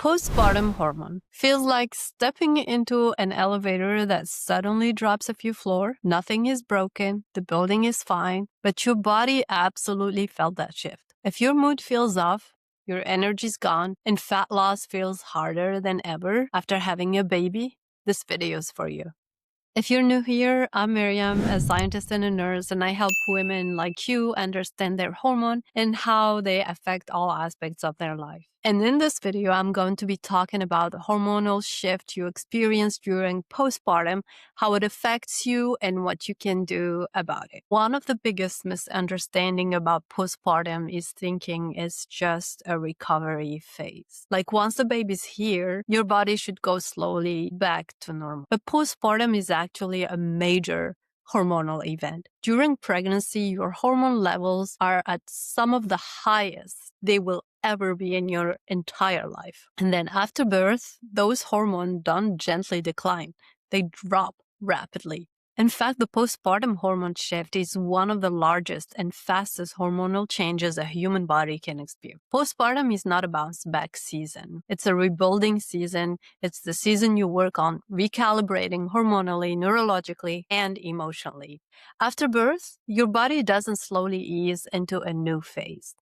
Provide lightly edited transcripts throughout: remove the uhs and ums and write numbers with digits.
Postpartum hormone feels like stepping into an elevator that suddenly drops a few floors. Nothing is broken, the building is fine, but your body absolutely felt that shift. If your mood feels off, your energy's gone, and fat loss feels harder than ever after having a baby, this video is for you. If you're new here, I'm Myriam, a scientist and a nurse, and I help women like you understand their hormone and how they affect all aspects of their life. And in this video, I'm going to be talking about the hormonal shift you experience during postpartum, how it affects you, and what you can do about it. One of the biggest misunderstandings about postpartum is thinking it's just a recovery phase. Like once the baby's here, your body should go slowly back to normal. But postpartum is actually a major hormonal event. During pregnancy, your hormone levels are at some of the highest they will ever be in your entire life. And then after birth, those hormones don't gently decline. They drop rapidly. In fact, the postpartum hormone shift is one of the largest and fastest hormonal changes a human body can experience. Postpartum is not a bounce back season. It's a rebuilding season. It's the season you work on recalibrating hormonally, neurologically, and emotionally. After birth, your body doesn't slowly ease into a new phase.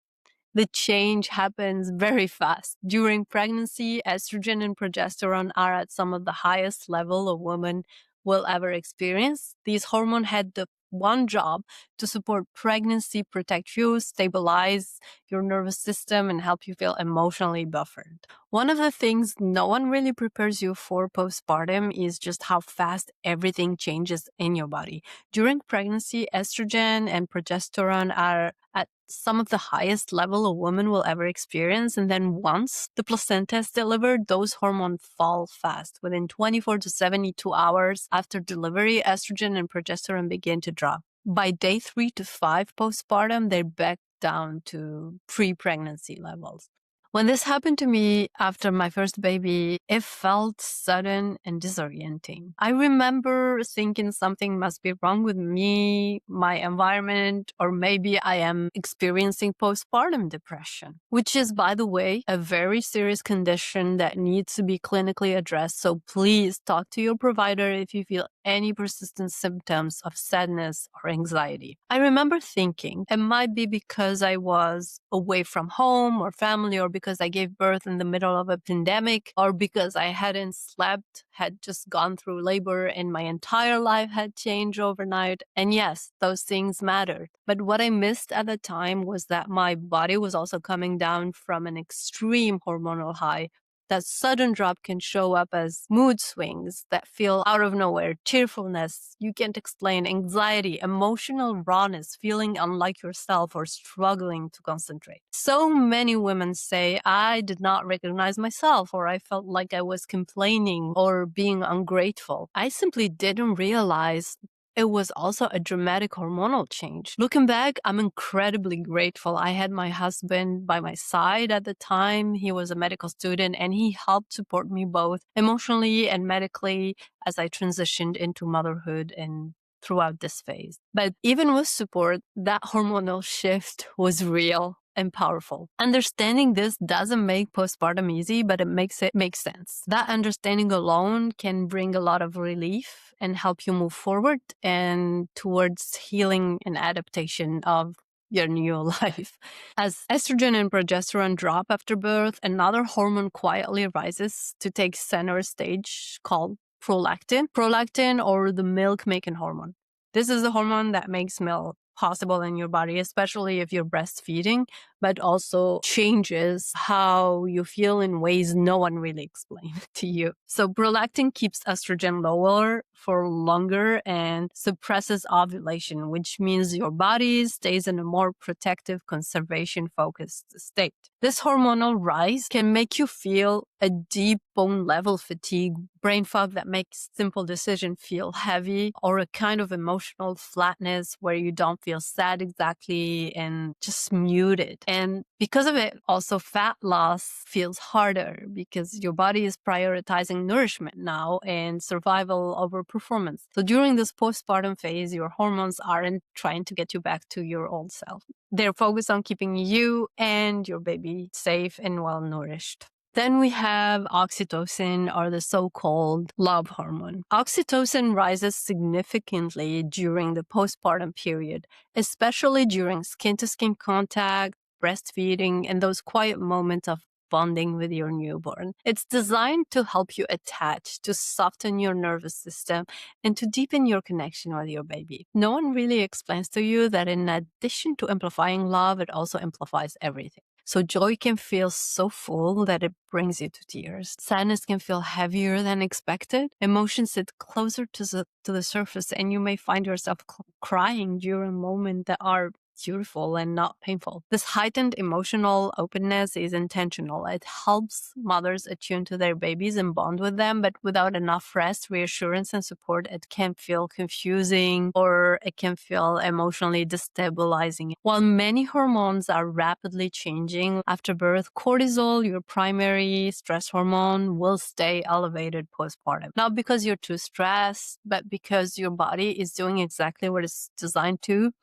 The change happens very fast. During pregnancy, estrogen and progesterone are at some of the highest level a woman will ever experience. These hormones had the one job to support pregnancy, protect you, stabilize your nervous system, and help you feel emotionally buffered. One of the things no one really prepares you for postpartum is just how fast everything changes in your body. During pregnancy, estrogen and progesterone are at some of the highest level a woman will ever experience. And then once the placenta is delivered, those hormones fall fast. Within 24 to 72 hours after delivery, estrogen and progesterone begin to drop. By day 3 to 5 postpartum, they're back down to pre-pregnancy levels. When this happened to me after my first baby, it felt sudden and disorienting. I remember thinking something must be wrong with me, my environment, or maybe I am experiencing postpartum depression, which is, by the way, a very serious condition that needs to be clinically addressed. So please talk to your provider if you feel any persistent symptoms of sadness or anxiety. I remember thinking it might be because I was away from home or family, or because I gave birth in the middle of a pandemic, or because I hadn't slept, had just gone through labor, and my entire life had changed overnight. And yes, those things mattered. But what I missed at the time was that my body was also coming down from an extreme hormonal high. That sudden drop can show up as mood swings that feel out of nowhere, cheerfulness you can't explain, anxiety, emotional rawness, feeling unlike yourself or struggling to concentrate. So many women say, I did not recognize myself, or I felt like I was complaining or being ungrateful. I simply didn't realize it was also a dramatic hormonal change. Looking back, I'm incredibly grateful. I had my husband by my side at the time. He was a medical student, and he helped support me both emotionally and medically as I transitioned into motherhood and throughout this phase. But even with support, that hormonal shift was real and powerful. Understanding this doesn't make postpartum easy, but it makes it make sense. That understanding alone can bring a lot of relief and help you move forward and towards healing and adaptation of your new life. As estrogen and progesterone drop after birth, another hormone quietly rises to take center stage called prolactin. Prolactin, or the milk-making hormone. This is the hormone that makes milk possible in your body, especially if you're breastfeeding, but also changes how you feel in ways no one really explained to you. So prolactin keeps estrogen lower for longer and suppresses ovulation, which means your body stays in a more protective, conservation-focused state. This hormonal rise can make you feel a deep bone-level fatigue, brain fog that makes simple decisions feel heavy, or a kind of emotional flatness where you don't feel sad exactly and just muted. And because of it, also fat loss feels harder because your body is prioritizing nourishment now and survival over performance. So during this postpartum phase, your hormones aren't trying to get you back to your old self. They're focused on keeping you and your baby safe and well nourished. Then we have oxytocin, or the so-called love hormone. Oxytocin rises significantly during the postpartum period, especially during skin-to-skin contact, breastfeeding, and those quiet moments of bonding with your newborn. It's designed to help you attach, to soften your nervous system, and to deepen your connection with your baby. No one really explains to you that in addition to amplifying love, it also amplifies everything. So joy can feel so full that it brings you to tears. Sadness can feel heavier than expected. Emotions sit closer to the surface, and you may find yourself crying during moments that are beautiful and not painful. This heightened emotional openness is intentional. It helps mothers attune to their babies and bond with them, but without enough rest, reassurance, and support, it can feel confusing, or it can feel emotionally destabilizing. While many hormones are rapidly changing after birth, cortisol, your primary stress hormone, will stay elevated postpartum. Not because you're too stressed, but because your body is doing exactly what it's designed to.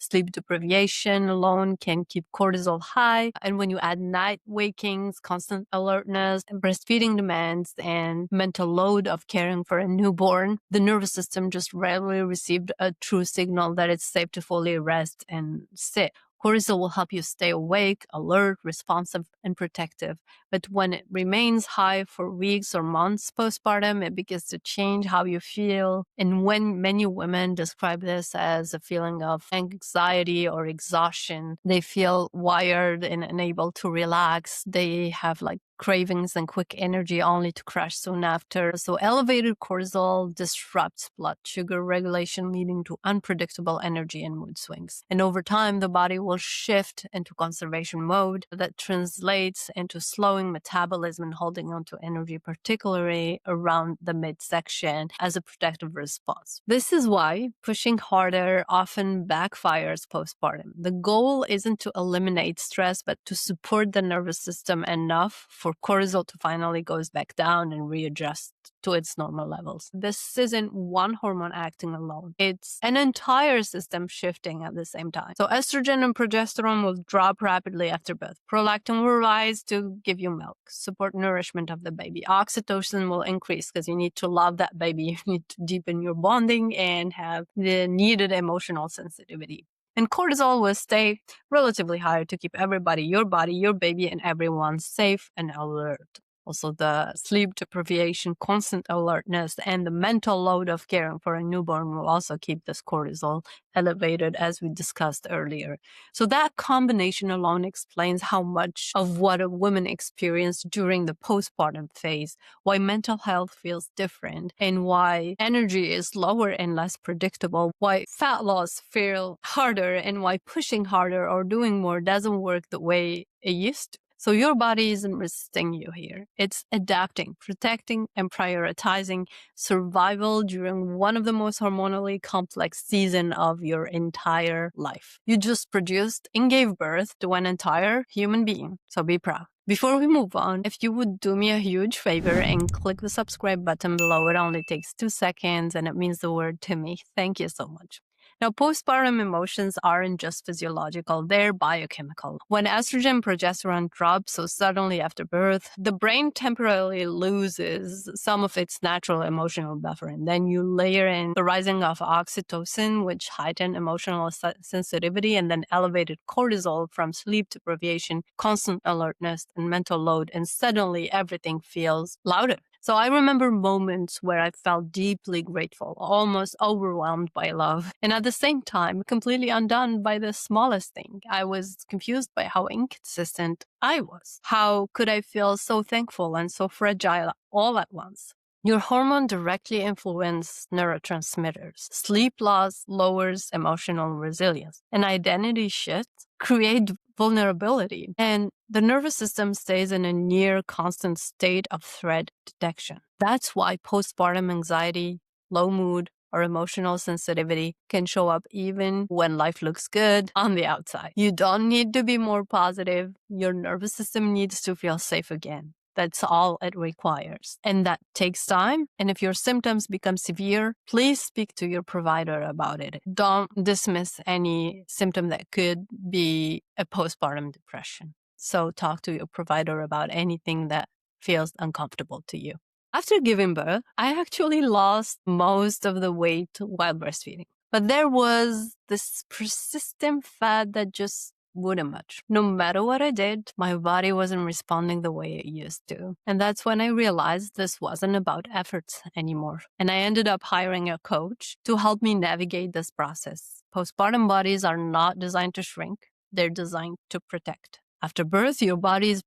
Sleep deprivation alone can keep cortisol high. And when you add night wakings, constant alertness, and breastfeeding demands, and mental load of caring for a newborn, the nervous system just rarely received a true signal that it's safe to fully rest and sit. Cortisol will help you stay awake, alert, responsive, and protective. But when it remains high for weeks or months postpartum, it begins to change how you feel. And when many women describe this as a feeling of anxiety or exhaustion, they feel wired and unable to relax. They have cravings and quick energy only to crash soon after. So elevated cortisol disrupts blood sugar regulation, leading to unpredictable energy and mood swings. And over time, the body will shift into conservation mode that translates into slowing metabolism and holding on to energy, particularly around the midsection, as a protective response. This is why pushing harder often backfires postpartum. The goal isn't to eliminate stress, but to support the nervous system enough for cortisol to finally goes back down and readjust to its normal levels. This isn't one hormone acting alone. It's an entire system shifting at the same time. So estrogen and progesterone will drop rapidly after birth. Prolactin will rise to give you milk, support nourishment of the baby. Oxytocin will increase because you need to love that baby. You need to deepen your bonding and have the needed emotional sensitivity. And cortisol will stay relatively higher to keep everybody, your body, your baby, and everyone safe and alert. Also, the sleep deprivation, constant alertness, and the mental load of caring for a newborn will also keep this cortisol elevated, as we discussed earlier. So that combination alone explains how much of what a woman experienced during the postpartum phase, why mental health feels different, and why energy is lower and less predictable, why fat loss feels harder, and why pushing harder or doing more doesn't work the way it used to. So your body isn't resisting you here. It's adapting, protecting, and prioritizing survival during one of the most hormonally complex seasons of your entire life. You just produced and gave birth to an entire human being, so be proud. Before we move on, if you would do me a huge favor and click the subscribe button below, it only takes 2 seconds and it means the world to me. Thank you so much. Now, postpartum emotions aren't just physiological, they're biochemical. When estrogen and progesterone drop so suddenly after birth, the brain temporarily loses some of its natural emotional buffer. And then you layer in the rising of oxytocin, which heighten emotional sensitivity, and then elevated cortisol from sleep deprivation, constant alertness, and mental load. And suddenly everything feels louder. So I remember moments where I felt deeply grateful, almost overwhelmed by love, and at the same time, completely undone by the smallest thing. I was confused by how inconsistent I was. How could I feel so thankful and so fragile all at once? Your hormone directly influences neurotransmitters. Sleep loss lowers emotional resilience, and identity shifts create vulnerability, and the nervous system stays in a near constant state of threat detection. That's why postpartum anxiety, low mood, or emotional sensitivity can show up even when life looks good on the outside. You don't need to be more positive. Your nervous system needs to feel safe again. That's all it requires. And that takes time. And if your symptoms become severe, please speak to your provider about it. Don't dismiss any symptom that could be a postpartum depression. So talk to your provider about anything that feels uncomfortable to you. After giving birth, I actually lost most of the weight while breastfeeding. But there was this persistent fat that just wouldn't budge. No matter what I did, my body wasn't responding the way it used to. And that's when I realized this wasn't about efforts anymore. And I ended up hiring a coach to help me navigate this process. Postpartum bodies are not designed to shrink, they're designed to protect. After birth, your body is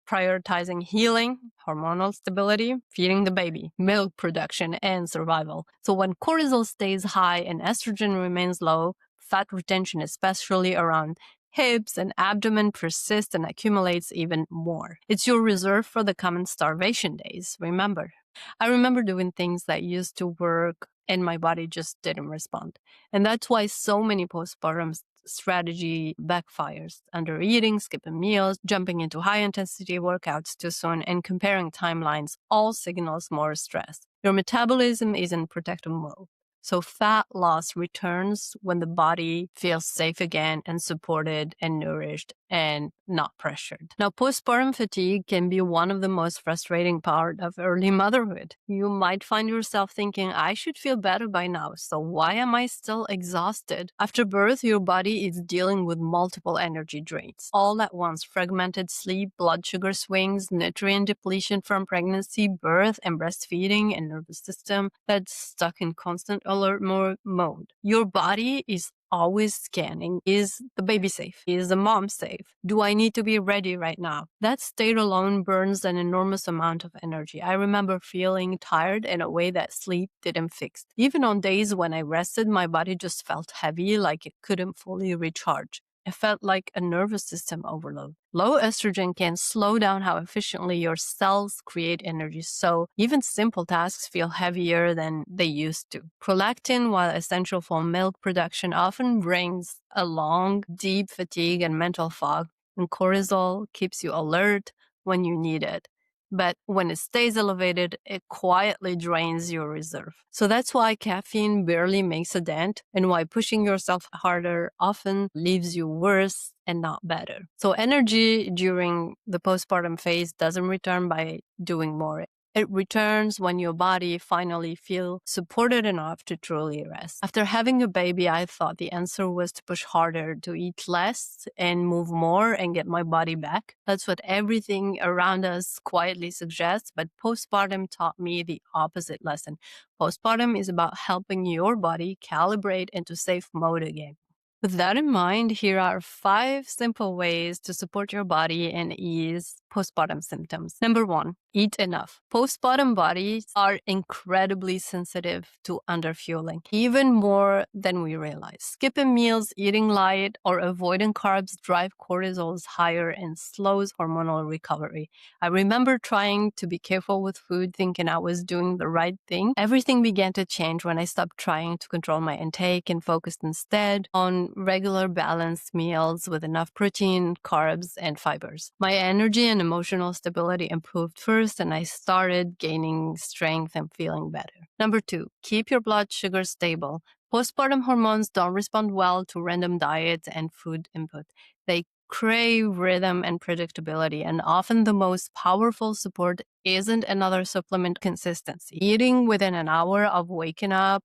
prioritizing healing, hormonal stability, feeding the baby, milk production, and survival. So when cortisol stays high and estrogen remains low, fat retention, especially around hips and abdomen, persists and accumulates even more. It's your reserve for the common starvation days, remember. I remember doing things that used to work and my body just didn't respond. And that's why so many postpartum strategy backfires. Under eating, skipping meals, jumping into high intensity workouts too soon, and comparing timelines all signals more stress. Your metabolism is in protective mode. So fat loss returns when the body feels safe again and supported and nourished and not pressured. Now, postpartum fatigue can be one of the most frustrating part of early motherhood. You might find yourself thinking, I should feel better by now, so why am I still exhausted? After birth, your body is dealing with multiple energy drains all at once: fragmented sleep, blood sugar swings, nutrient depletion from pregnancy, birth, and breastfeeding, and nervous system that's stuck in constant alert mode. Your body is always scanning. Is the baby safe? Is the mom safe? Do I need to be ready right now? That state alone burns an enormous amount of energy. I remember feeling tired in a way that sleep didn't fix. Even on days when I rested, my body just felt heavy, like it couldn't fully recharge. It felt like a nervous system overload. Low estrogen can slow down how efficiently your cells create energy, so even simple tasks feel heavier than they used to. Prolactin, while essential for milk production, often brings along deep fatigue and mental fog, and cortisol keeps you alert when you need it. But when it stays elevated, it quietly drains your reserve. So that's why caffeine barely makes a dent, and why pushing yourself harder often leaves you worse and not better. So energy during the postpartum phase doesn't return by doing more. It returns when your body finally feels supported enough to truly rest. After having a baby, I thought the answer was to push harder, to eat less and move more and get my body back. That's what everything around us quietly suggests, but postpartum taught me the opposite lesson. Postpartum is about helping your body calibrate into safe mode again. With that in mind, here are 5 simple ways to support your body and ease postpartum symptoms. Number 1, eat enough. Postpartum bodies are incredibly sensitive to underfueling, even more than we realize. Skipping meals, eating light, or avoiding carbs drive cortisols higher and slows hormonal recovery. I remember trying to be careful with food, thinking I was doing the right thing. Everything began to change when I stopped trying to control my intake and focused instead on regular balanced meals with enough protein, carbs, and fibers. My energy and emotional stability improved first, and I started gaining strength and feeling better. Number 2, keep your blood sugar stable. Postpartum hormones don't respond well to random diets and food input. They crave rhythm and predictability, and often the most powerful support isn't another supplement consistency. Eating within an hour of waking up,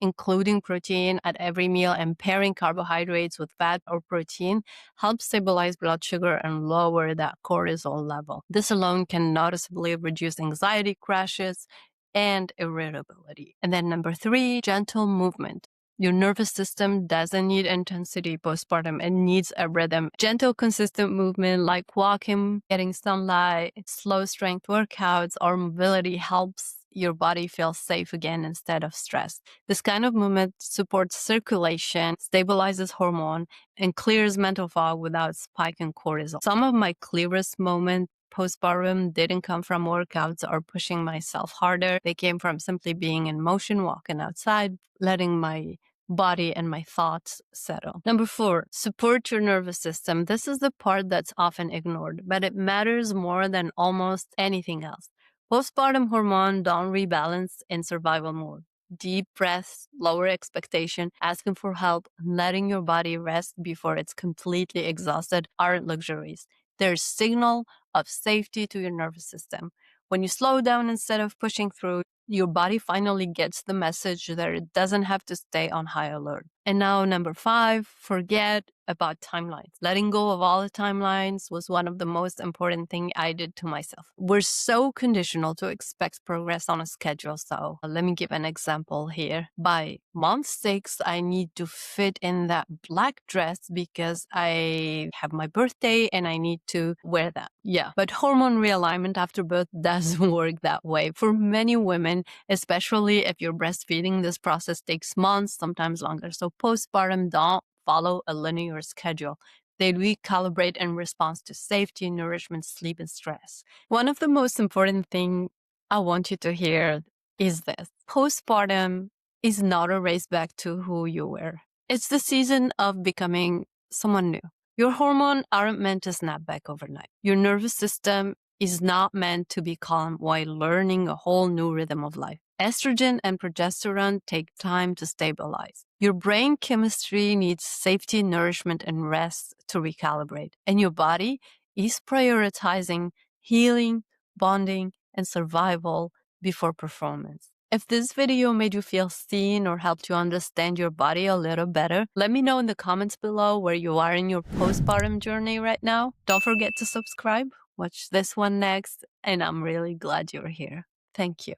including protein at every meal and pairing carbohydrates with fat or protein helps stabilize blood sugar and lower that cortisol level. This alone can noticeably reduce anxiety crashes and irritability. And then number 3, gentle movement. Your nervous system doesn't need intensity postpartum. It needs a rhythm. Gentle, consistent movement like walking, getting sunlight, slow strength workouts, or mobility helps your body feel safe again instead of stressed. This kind of movement supports circulation, stabilizes hormone, and clears mental fog without spiking cortisol. Some of my clearest moments postpartum didn't come from workouts or pushing myself harder. They came from simply being in motion, walking outside, letting my body and my thoughts settle. Number 4, support your nervous system. This is the part that's often ignored, but it matters more than almost anything else. Postpartum hormone don't rebalance in survival mode. Deep breaths, lower expectation, asking for help, and letting your body rest before it's completely exhausted aren't luxuries. They're a signal of safety to your nervous system. When you slow down instead of pushing through, your body finally gets the message that it doesn't have to stay on high alert. And now, number 5, forget about timelines. Letting go of all the timelines was one of the most important things I did to myself. We're so conditional to expect progress on a schedule. So let me give an example here. By month 6, I need to fit in that black dress because I have my birthday and I need to wear that. Yeah, but hormone realignment after birth doesn't work that way. For many women, especially if you're breastfeeding, this process takes months, sometimes longer. So postpartum don't follow a linear schedule. They recalibrate in response to safety, nourishment, sleep, and stress. One of the most important things I want you to hear is this. Postpartum is not a race back to who you were. It's the season of becoming someone new. Your hormones aren't meant to snap back overnight. Your nervous system is not meant to be calm while learning a whole new rhythm of life. Estrogen and progesterone take time to stabilize. Your brain chemistry needs safety, nourishment, and rest to recalibrate. And your body is prioritizing healing, bonding, and survival before performance. If this video made you feel seen or helped you understand your body a little better, let me know in the comments below where you are in your postpartum journey right now. Don't forget to subscribe. Watch this one next, and I'm really glad you're here. Thank you.